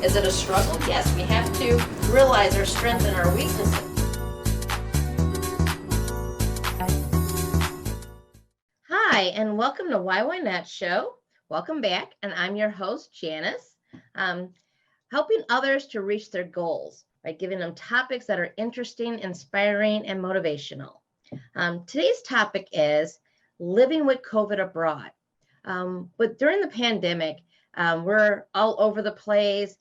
Is it a struggle? Yes, we have to realize our strengths and our weaknesses. Hi, and welcome to Why Not Show. Welcome back, and I'm your host, Janice, helping others to reach their goals by giving them topics that are interesting, inspiring, and motivational. Today's topic is living with COVID abroad. But during the pandemic, we're all over the place.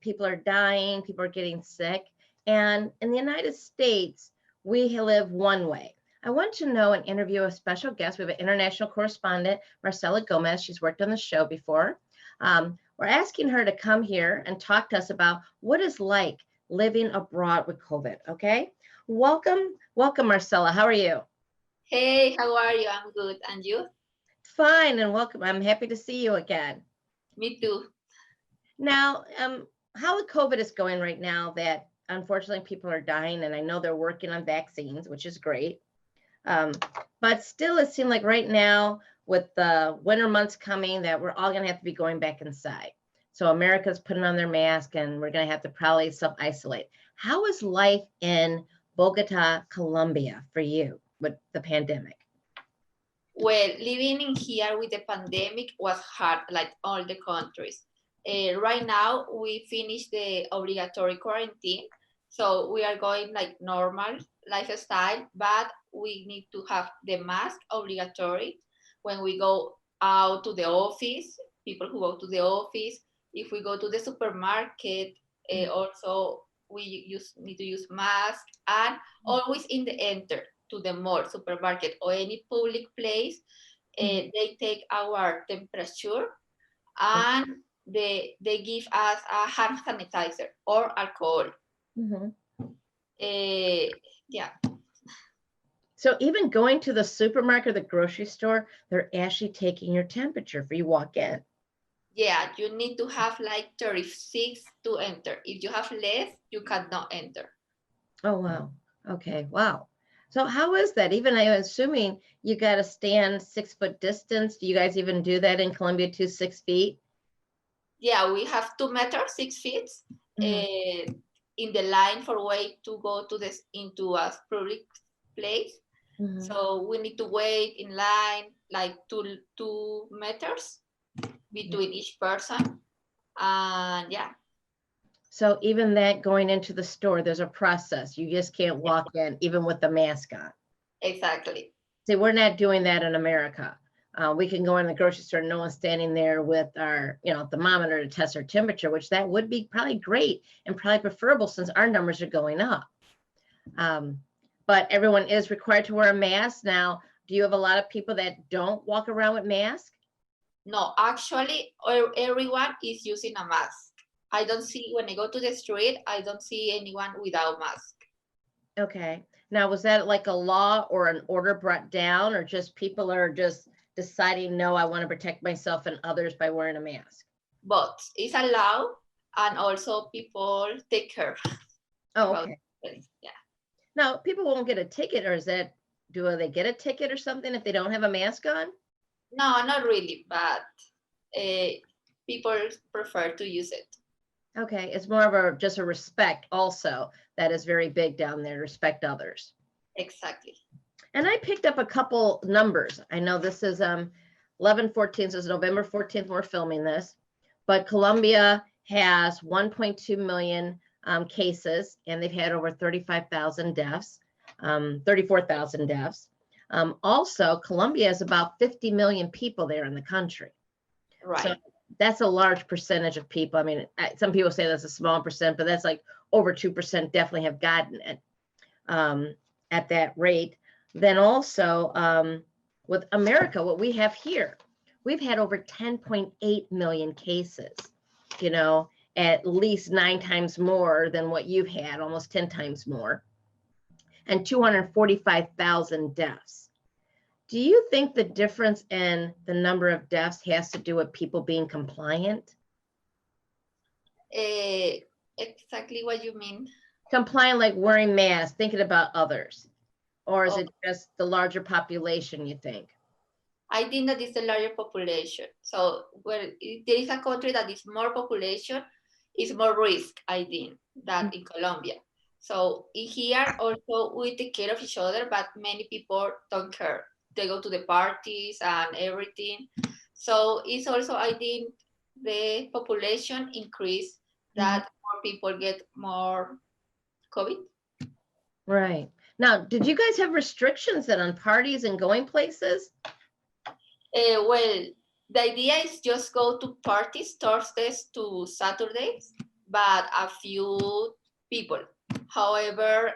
People are dying, people are getting sick. And in the United States, we live one way. I want to know and interview a special guest. We have an international correspondent, Marcella Gomez. She's worked on the show before. We're asking her to come here and talk to us about what it's like living abroad with COVID, okay? Welcome, Marcella. How are you? Hey, how are you? I'm good. And you? Fine, and welcome. I'm happy to see you again. Me too. Now, how the COVID is going right now that unfortunately people are dying, and I know they're working on vaccines, which is great. But still, it seems like right now with the winter months coming that we're all going to have to be going back inside. So America's putting on their mask and we're going to have to probably self-isolate. How is life in Bogota, Colombia for you with the pandemic? Well, living in here with the pandemic was hard, like all the countries. Right now, we finished the obligatory quarantine. So we are going like normal lifestyle, but we need to have the mask obligatory when we go out to the office, people who go to the office. If we go to the supermarket, also we need to use mask, and always in the enter to the mall, supermarket, or any public place, they take our temperature and they give us a hand sanitizer or alcohol. Yeah. So even going to the supermarket or the grocery store, they're actually taking your temperature before you walk in. Yeah, you need to have like 36 to enter. If you have less, you cannot enter. Oh, wow. Okay, wow. So how is that? Even I'm assuming you got to stand 6 foot distance. Do you guys even do that in Colombia too, 6 feet? Yeah, we have 2 meters, 6 feet in the line for way to go to this into a public place. So we need to wait in line like 2 meters between each person. And yeah. So even that going into the store, there's a process. You just can't walk in even with the mask on. Exactly. See, we're not doing that in America. We can go in the grocery store, no one's standing there with our, thermometer to test our temperature, which that would be probably great and probably preferable since our numbers are going up. But everyone is required to wear a mask. Now, do you have a lot of people that don't walk around with masks? No, actually, everyone is using a mask. I don't see, when I go to the street, I don't see anyone without mask. Okay. Now, was that like a law or an order brought down, or just people are just deciding, no, I want to protect myself and others by wearing a mask? But it's allowed, and also people take care. Oh, okay. Yeah. Now, people won't get a ticket, or do they get a ticket or something if they don't have a mask on? No, not really, but people prefer to use it. Okay, it's more of just a respect also that is very big down there, respect others. Exactly. And I picked up a couple numbers. I know this is 11/14, so it's November 14th we're filming this, but Colombia has 1.2 million cases, and they've had over 35,000 deaths, 34,000 deaths. Also, Colombia has about 50 million people there in the country. Right. So that's a large percentage of people. I mean, some people say that's a small percent, but that's like over 2% definitely have gotten it at that rate. Then also with America, what we have here, we've had over 10.8 million cases, at least 9 times more than what you've had, almost 10 times more, and 245,000 deaths. Do you think the difference in the number of deaths has to do with people being compliant? Exactly what you mean. Compliant, like wearing masks, thinking about others? Or is Oh, it just the larger population, you think? I think that is the larger population. So where there is a country that is more population, is more risk, I think, than in Colombia. So in here also we take care of each other, but many people don't care. They go to the parties and everything. So it's also, I think, the population increase that more people get more COVID. Right. Now, did you guys have restrictions then on parties and going places? Well, the idea is just go to parties Thursdays to Saturdays, but a few people. However,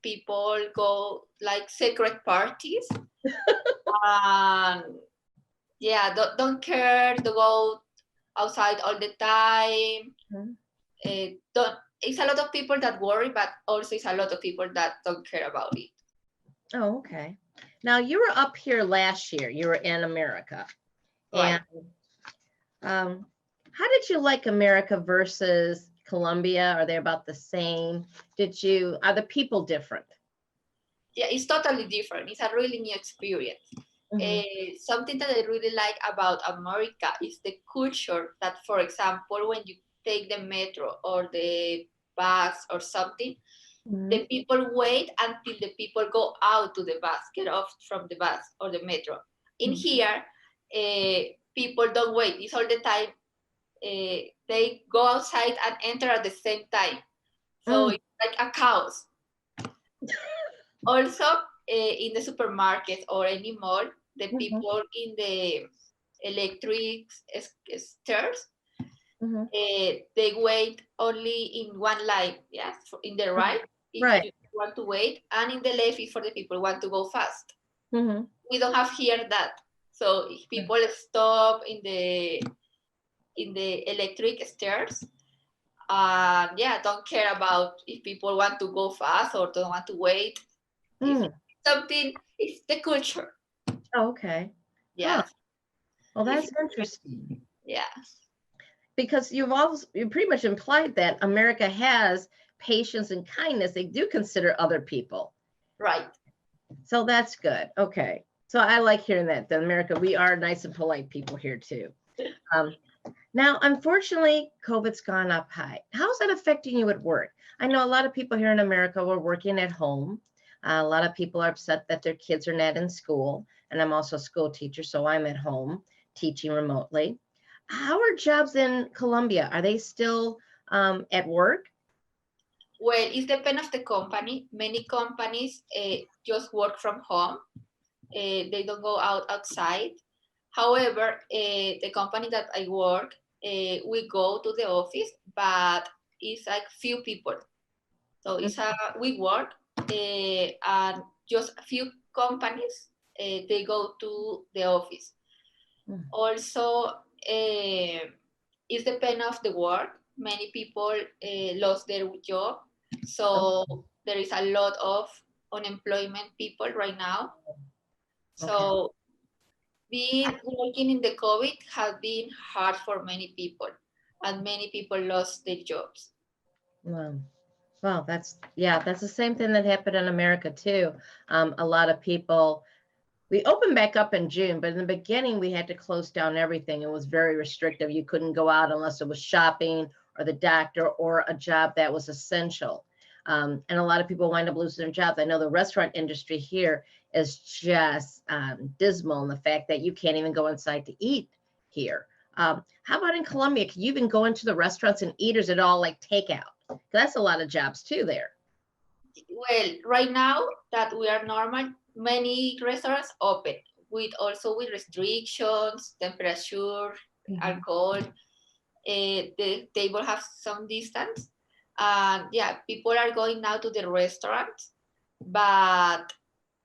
people go like secret parties. And yeah, don't care to go outside all the time. Don't. It's a lot of people that worry, but also it's a lot of people that don't care about it. Oh, okay. Now, you were up here last year. You were in America. Right. And how did you like America versus Colombia? Are they about the same? Are the people different? Yeah, it's totally different. It's a really new experience. Something that I really like about America is the culture that, for example, when you take the metro or the bus or something, the people wait until the people go out to the bus, get off from the bus or the metro. In here, people don't wait. It's all the time. They go outside and enter at the same time. So it's like a chaos. Also, in the supermarket or any mall, the people in the electric stairs, they wait only in one line. Yes, in the right, if you want to wait, and in the left is for the people who want to go fast. We don't have here that. So if people stop in the electric stairs, don't care about if people want to go fast or don't want to wait. Something, it's the culture. Oh, okay. Yeah. Well, that's interesting. Yeah. Because you pretty much implied that America has patience and kindness. They do consider other people. Right. So that's good. Okay. So I like hearing that America, we are nice and polite people here too. Now, unfortunately, COVID's gone up high. How's that affecting you at work? I know a lot of people here in America are working at home. A lot of people are upset that their kids are not in school. And I'm also a school teacher, so I'm at home teaching remotely. How are jobs in Colombia? Are they still at work? Well, it depends of the company. Many companies just work from home. They don't go outside. However, the company that I work, we go to the office, but it's like few people. So it's we work, and just a few companies, they go to the office. Also, it depends of the work. Many people lost their job. So there is a lot of unemployment people right now. So working in the COVID has been hard for many people, and many people lost their jobs. Wow. Well, that's the same thing that happened in America too. A lot of people, we opened back up in June, but in the beginning we had to close down everything. It was very restrictive. You couldn't go out unless it was shopping or the doctor or a job that was essential. And a lot of people wind up losing their jobs. I know the restaurant industry here is just dismal in the fact that you can't even go inside to eat here. How about in Colombia? Can you even go into the restaurants and eat, or is it all like takeout? That's a lot of jobs too there. Well, right now that we are normal, many restaurants open with restrictions, temperature, alcohol. The table have some distance. People are going now to the restaurants, but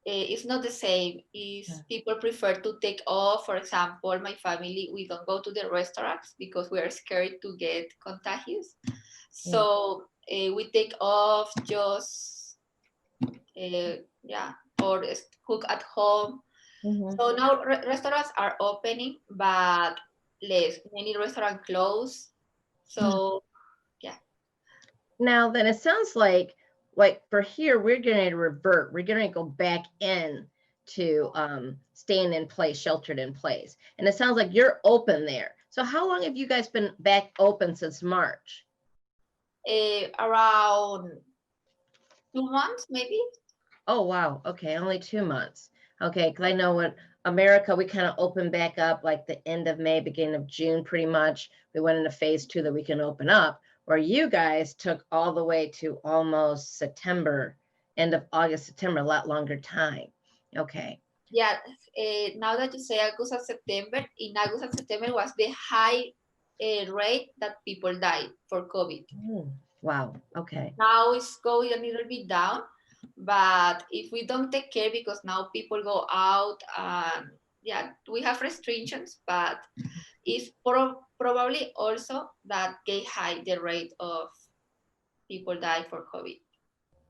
it's not the same. People prefer to take off. For example, my family, we don't go to the restaurants because we are scared to get contagious. So we take off just or cook at home. So now restaurants are opening, but less. Many restaurants close. So yeah. Now then, it sounds like for here, we're going to revert. We're going to go back in to staying in place, sheltered in place. And it sounds like you're open there. So how long have you guys been back open since March? Around 2 months, maybe. Oh, wow. Okay, only 2 months. Okay, because I know what America, we kind of opened back up like the end of May, beginning of June, pretty much. We went into phase 2 that we can open up, where you guys took all the way to almost September, end of August, September, a lot longer time. Okay. Yeah, now that you say August and September, in August and September was the high rate that people died for COVID. Wow. Okay. Now it's going a little bit down, but if we don't take care, because now people go out, yeah, we have restrictions, but it's probably also that they high the rate of people die for COVID.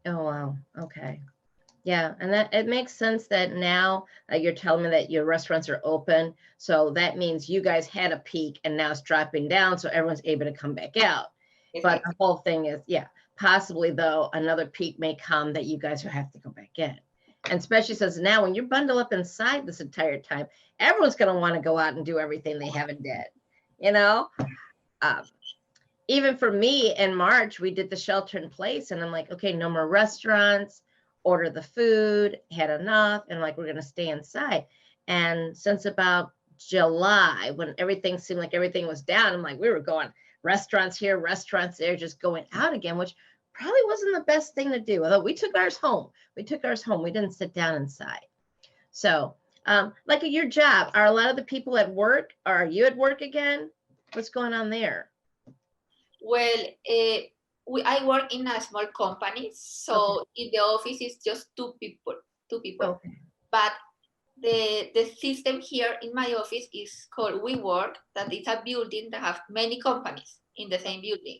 Oh, wow. Okay. Yeah, and that it makes sense that now you're telling me that your restaurants are open. So that means you guys had a peak and now it's dropping down. So everyone's able to come back out. But the whole thing is, yeah, possibly though, another peak may come that you guys will have to go back in. And especially since now when you're bundled up inside this entire time, everyone's going to want to go out and do everything they haven't did, you know? Even for me in March, we did the shelter in place and I'm like, okay, no more restaurants, order the food, had enough, and like, we're going to stay inside. And since about July, when everything seemed like everything was down, I'm like, we were going restaurants here, restaurants there, just going out again, which probably wasn't the best thing to do. Although we took ours home. We didn't sit down inside. So like at your job, are a lot of the people at work? Are you at work again? What's going on there? Well, I work in a small company, so in the office it's just two people. Okay. But the system here in my office is called WeWork, that is a building that have many companies in the same building.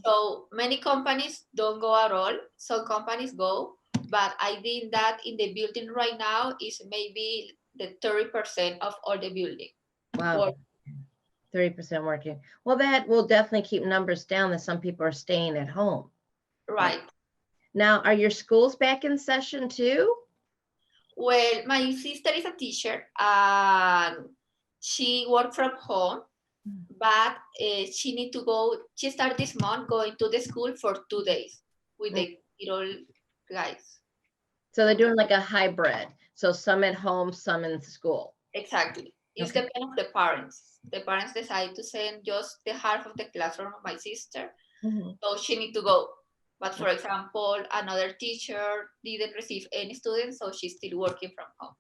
So many companies don't go at all. Some companies go, but I think that in the building right now is maybe the 30% of all the building. Wow. 30% working. Well, that will definitely keep numbers down that some people are staying at home. Right. Now, are your schools back in session too? Well, my sister is a teacher and she worked from home, but she need to go, she started this month going to the school for 2 days with the little guys. So they're doing like a hybrid. So some at home, some in school. Exactly. It's depends on the parents. The parents decide to send just the half of the classroom of my sister. So she need to go. But for example, another teacher didn't receive any students, so she's still working from home.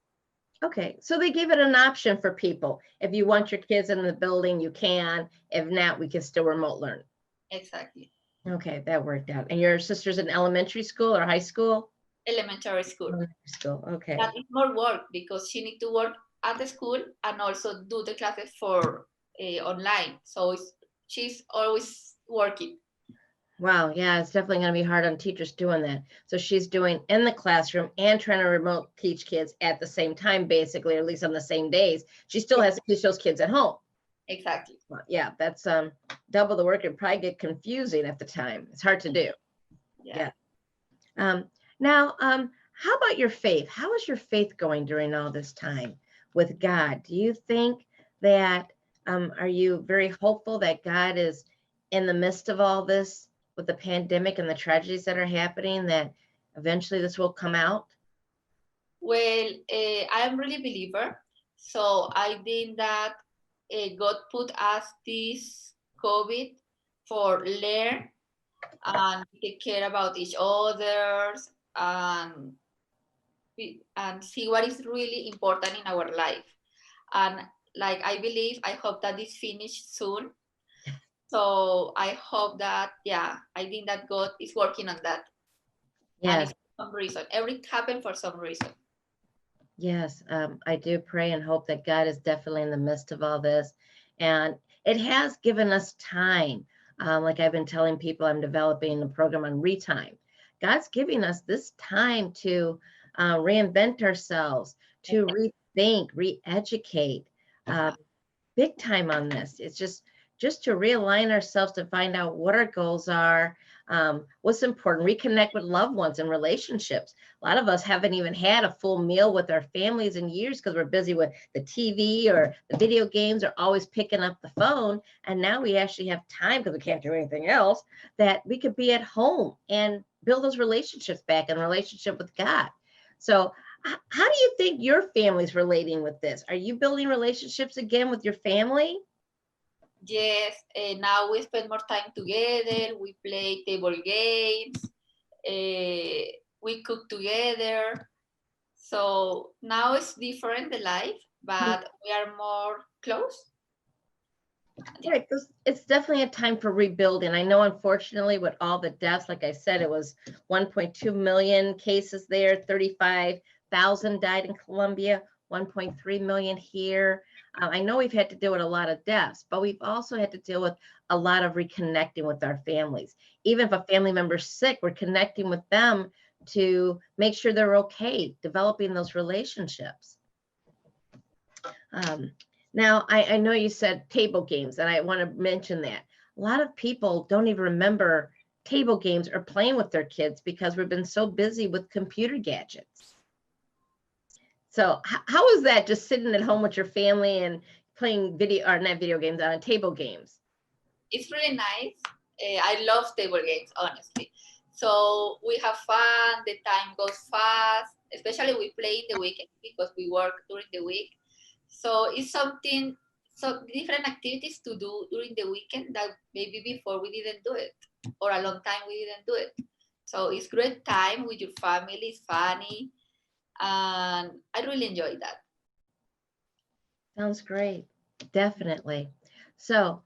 Okay, so they give it an option for people. If you want your kids in the building, you can. If not, we can still remote learn. Exactly. Okay, that worked out. And your sister's in elementary school or high school? Elementary school. Elementary school, okay. That is more work because she needs to work at the school and also do the classes for online. So she's always working. Wow, yeah, it's definitely going to be hard on teachers doing that. So she's doing in the classroom and trying to remote teach kids at the same time, basically, or at least on the same days. She still has to teach those kids at home. Exactly. Well, yeah, that's double the work. It'd probably get confusing at the time. It's hard to do. Yeah. Now, how about your faith? How is your faith going during all this time with God? Do you think that, are you very hopeful that God is in the midst of all this with the pandemic and the tragedies that are happening, that eventually this will come out? Well, I am really believer. So I think that God put us this COVID for learn and take care about each other and see what is really important in our life. And like I believe, I hope that this finished soon. So I hope that, yeah, I think that God is working on that. Yeah. And it's for some reason. Everything happened for some reason. Yes, I do pray and hope that God is definitely in the midst of all this. And it has given us time. Like I've been telling people, I'm developing a program on retime. God's giving us this time to reinvent ourselves, to think, re-educate, big time on this. It's just to realign ourselves to find out what our goals are, what's important, reconnect with loved ones and relationships. A lot of us haven't even had a full meal with our families in years because we're busy with the TV or the video games or always picking up the phone. And now we actually have time, because we can't do anything else, that we could be at home and build those relationships back in relationship with God. So how do you think your family's relating with this? Are you building relationships again with your family? Yes, now we spend more time together. We play table games. We cook together. So now it's different, the life, but we are more close. Right, it's definitely a time for rebuilding. I know, unfortunately, with all the deaths, like I said, it was 1.2 million cases there, 35,000 died in Colombia, 1.3 million here. I know we've had to deal with a lot of deaths, but we've also had to deal with a lot of reconnecting with our families. Even if a family member's sick, we're connecting with them to make sure they're okay, developing those relationships. Now, I know you said table games, and I want to mention that. A lot of people don't even remember table games or playing with their kids because we've been so busy with computer gadgets. So how is that, just sitting at home with your family and playing not video games, table games? It's really nice. I love table games, honestly. So we have fun, the time goes fast, especially we play in the weekend because we work during the week. So it's something, so different activities to do during the weekend that maybe before we didn't do it, or a long time we didn't do it. So it's great time with your family, it's funny, and I really enjoy that. Sounds great, definitely. So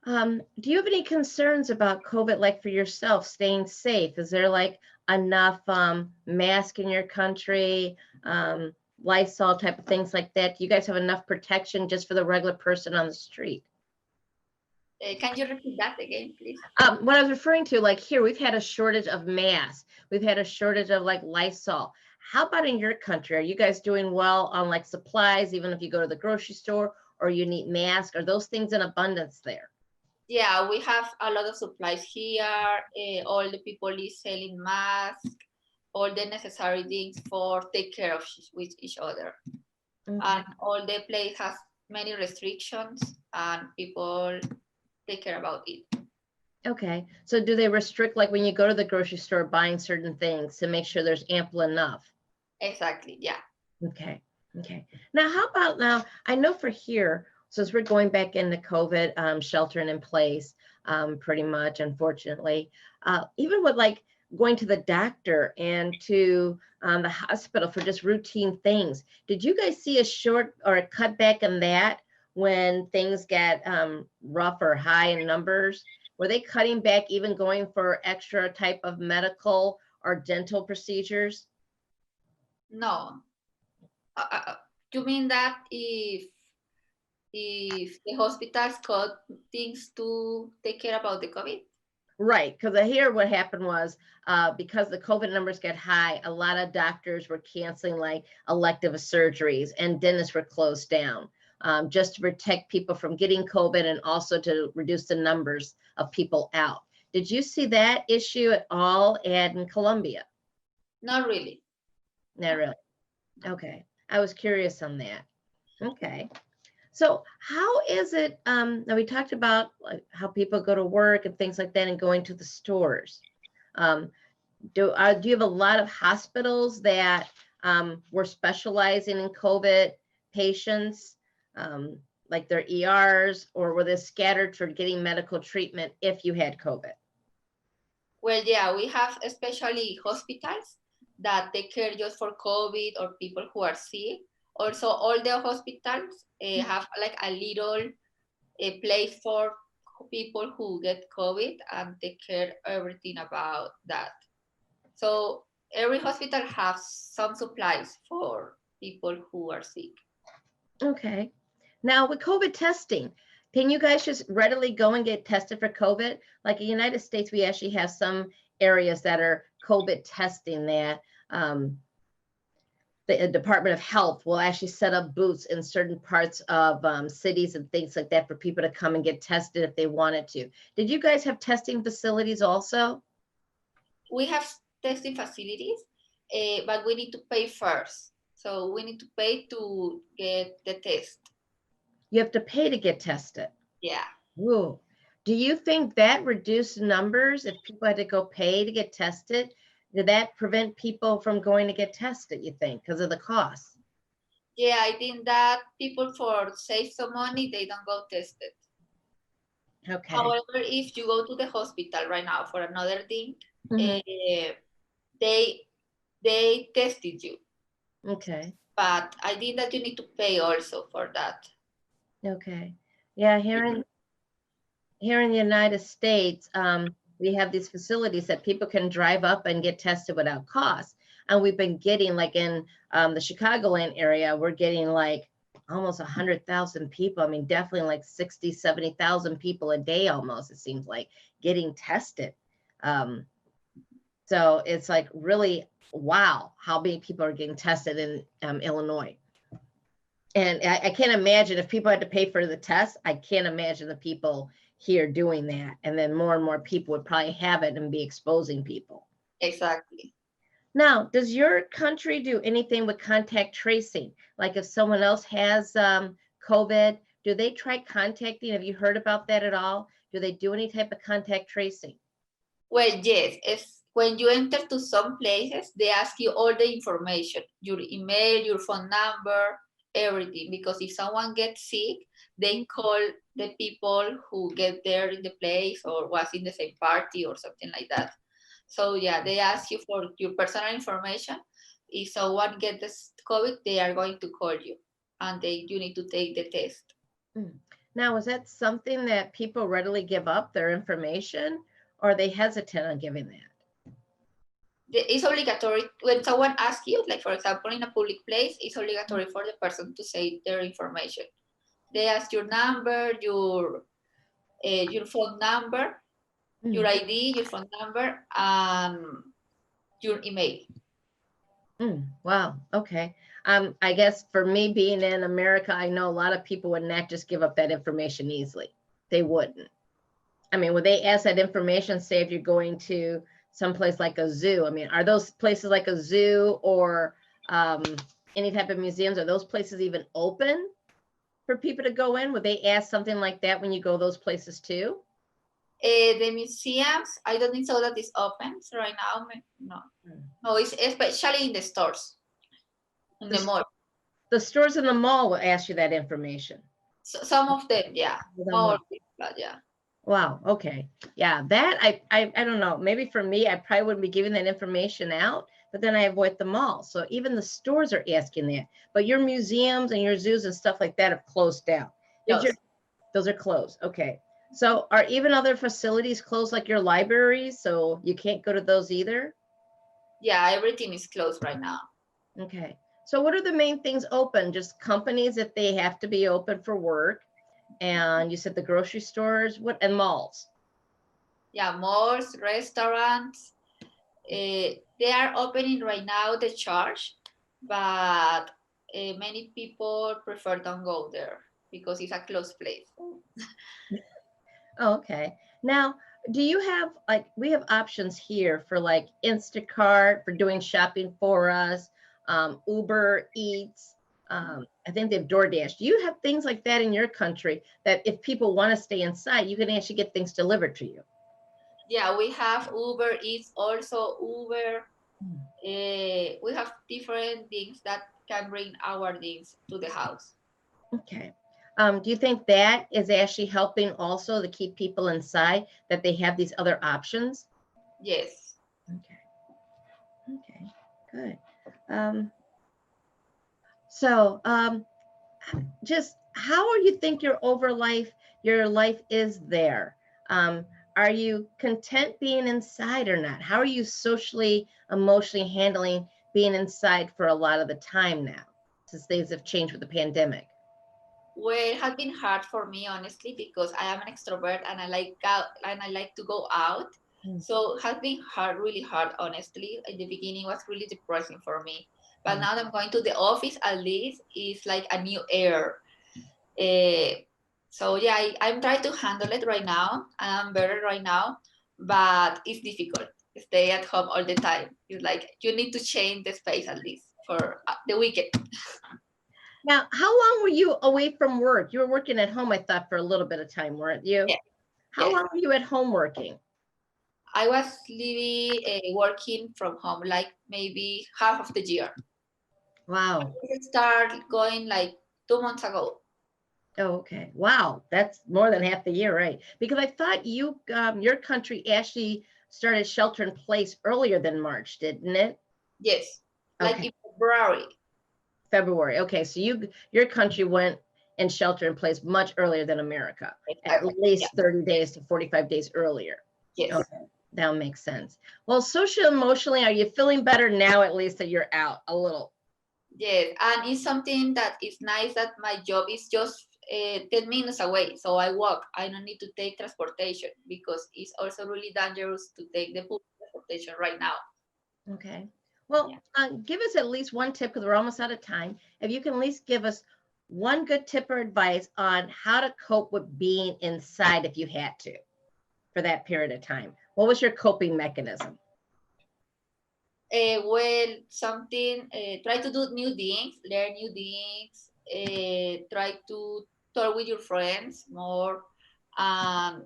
do you have any concerns about COVID, like for yourself, staying safe? Is there like enough mask in your country, Lysol type of things like that? Do you guys have enough protection just for the regular person on the street? Can you repeat that again, please? What I was referring to, like here, we've had a shortage of masks. We've had a shortage of like Lysol. How about in your country? Are you guys doing well on like supplies, even if you go to the grocery store or you need masks? Are those things in abundance there? Yeah, we have a lot of supplies here. All the people is selling masks, all the necessary things for take care of with each other. Okay. And all the place has many restrictions and people take care about it. Okay, so do they restrict, like when you go to the grocery store buying certain things to make sure there's ample enough? Exactly, yeah. Okay, okay. Now, how about now, I know for here, since we're going back into COVID, sheltering in place, pretty much, unfortunately, even with like going to the doctor and to the hospital for just routine things, did you guys see a short or a cutback in that when things get rough or high in numbers? Were they cutting back, even going for extra type of medical or dental procedures? No. You mean that if the hospitals cut things to take care about the COVID? Right, because I hear what happened was because the COVID numbers get high, a lot of doctors were canceling like elective surgeries and dentists were closed down just to protect people from getting COVID and also to reduce the numbers of people out. Did you see that issue at all in Colombia? Not really. Not really. Okay, I was curious on that. Okay. So how is it, now we talked about like how people go to work and things like that and going to the stores. Do you have a lot of hospitals that were specializing in COVID patients, like their ERs, or were they scattered for getting medical treatment if you had COVID? Well, yeah, we have especially hospitals that take care just for COVID or people who are sick. Also, all the hospitals have like a little place for people who get COVID and take care everything about that. So every hospital has some supplies for people who are sick. Okay. Now with COVID testing, can you guys just readily go and get tested for COVID? Like in the United States, we actually have some areas that are COVID testing that the Department of Health will actually set up booths in certain parts of cities and things like that for people to come and get tested if they wanted to. Did you guys have testing facilities also? We have testing facilities, but we need to pay first. So we need to pay to get the test. You have to pay to get tested. Yeah. Whoa. Do you think that reduced numbers if people had to go pay to get tested? Did that prevent people from going to get tested, you think, because of the cost? Yeah, I think that people for save some money, they don't go tested. Okay. However, if you go to the hospital right now for another thing, they tested you. Okay. But I think that you need to pay also for that. Okay. Yeah, here in the United States, we have these facilities that people can drive up and get tested without cost. And we've been getting, like in the Chicagoland area, we're getting like almost 100,000 people. I mean, definitely like 60, 70,000 people a day almost, it seems like, getting tested. So it's like really, wow, how many people are getting tested in Illinois. And I can't imagine if people had to pay for the test, I can't imagine the people here doing that. And then more and more people would probably have it and be exposing people. Exactly. Now, does your country do anything with contact tracing? Like if someone else has COVID, do they try contacting? Have you heard about that at all? Do they do any type of contact tracing? Well, yes. When you enter to some places, they ask you all the information, your email, your phone number, everything. Because if someone gets sick, they call the people who get there in the place or was in the same party or something like that. So yeah, they ask you for your personal information. If someone gets COVID, they are going to call you and you need to take the test. Now, is that something that people readily give up their information, or are they hesitant on giving that? It's obligatory when someone asks you, like for example, in a public place, it's obligatory for the person to say their information. They ask your number, your phone number, your ID, your phone number, your email. Wow. Okay. I guess for me being in America, I know a lot of people would not just give up that information easily. They wouldn't. I mean, would they ask that information, say if you're going to someplace like a zoo? I mean, are those places like a zoo or any type of museums? Are those places even open for people to go in? Would they ask something like that when you go those places too? The museums, I don't think so that is open right now. No, it's especially in the stores, in the mall. The stores in the mall will ask you that information. So, some of them, yeah. More, but yeah. Wow. Okay. Yeah. That I don't know. Maybe for me, I probably wouldn't be giving that information out, but then I avoid the mall. So even the stores are asking that. But your museums and your zoos and stuff like that have closed down. Those are closed. Okay. So are even other facilities closed, like your libraries? So you can't go to those either? Yeah, everything is closed right now. Okay. So what are the main things open? Just companies if they have to be open for work. And you said the grocery stores, and malls? Yeah, malls, restaurants. They are opening right now the church, but many people prefer don't go there because it's a closed place. Oh, okay. Now, do you have, like, we have options here for like Instacart for doing shopping for us, Uber Eats. I think they have DoorDash. Do you have things like that in your country that if people want to stay inside, you can actually get things delivered to you? Yeah, we have Uber Eats, also Uber. We have different things that can bring our things to the house. Okay. Do you think that is actually helping also to keep people inside, that they have these other options? Yes. Okay. Okay, good. So just how are you think your life is there? Are you content being inside or not? How are you socially, emotionally handling being inside for a lot of the time now, since things have changed with the pandemic? Well, it has been hard for me, honestly, because I am an extrovert and I like to go out. So it has been hard, really hard, honestly. In the beginning, it was really depressing for me. But now that I'm going to the office, at least it's like a new air. So yeah, I'm trying to handle it right now. I'm better right now, but it's difficult. Stay at home all the time. It's like you need to change the space at least for the weekend. Now, how long were you away from work? You were working at home, I thought, for a little bit of time, weren't you? Yeah. How long were you at home working? I was living, working from home, like maybe half of the year. Wow. I started going like 2 months ago. Oh, okay. Wow. That's more than half the year, right? Because I thought you, your country actually started shelter in place earlier than March, didn't it? Yes, like Okay. in February. February. Okay. So your country went in shelter in place much earlier than America, at least 30 days to 45 days earlier. Yes. Okay. That makes sense. Well, social emotionally, are you feeling better now, at least that you're out a little? Yes, and it's something that is nice that my job is just 10 minutes away. So I walk. I don't need to take transportation because it's also really dangerous to take the public transportation right now. Okay. Well, give us at least one tip because we're almost out of time. If you can at least give us one good tip or advice on how to cope with being inside if you had to for that period of time. What was your coping mechanism? Well, something, try to do new things, learn new things, try to talk with your friends more,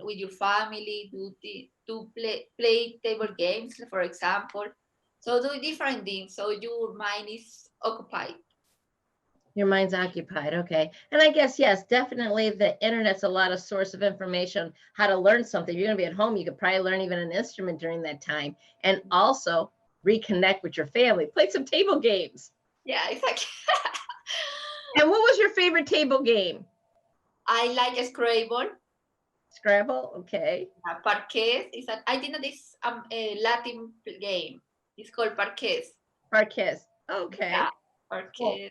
with your family, to play table games, for example. So do different things so your mind is occupied. Your mind's occupied. Okay. And I guess, yes, definitely the internet's a lot of source of information, how to learn something. If you're going to be at home, you could probably learn even an instrument during that time and also reconnect with your family, play some table games. Yeah, exactly. And what was your favorite table game? I like Scrabble. Scrabble, okay. Parquet is that I think that it's a Latin game. It's called Parquet. Parquet, okay. Yeah, Parquet. Well,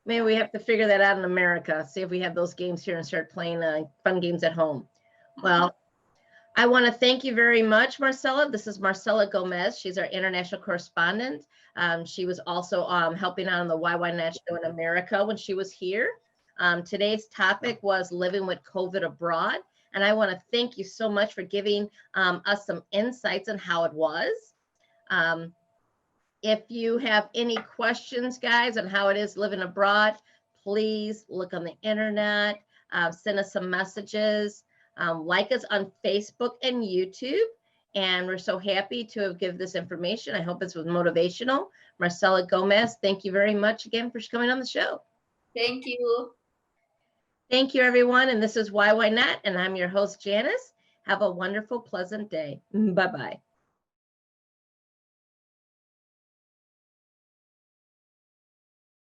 maybe we have to figure that out in America, see if we have those games here and start playing fun games at home. Well, I want to thank you very much, Marcella. This is Marcella Gomez. She's our international correspondent. She was also helping out on the YYNet show in America when she was here. Today's topic was living with COVID abroad. And I want to thank you so much for giving us some insights on how it was. If you have any questions, guys, on how it is living abroad, please look on the internet, send us some messages, like us on Facebook and YouTube. And we're so happy to have given this information. I hope this was motivational. Marcella Gomez, thank you very much again for coming on the show. Thank you. Thank you, everyone. And this is YYNet, and I'm your host, Janice. Have a wonderful, pleasant day. Bye-bye.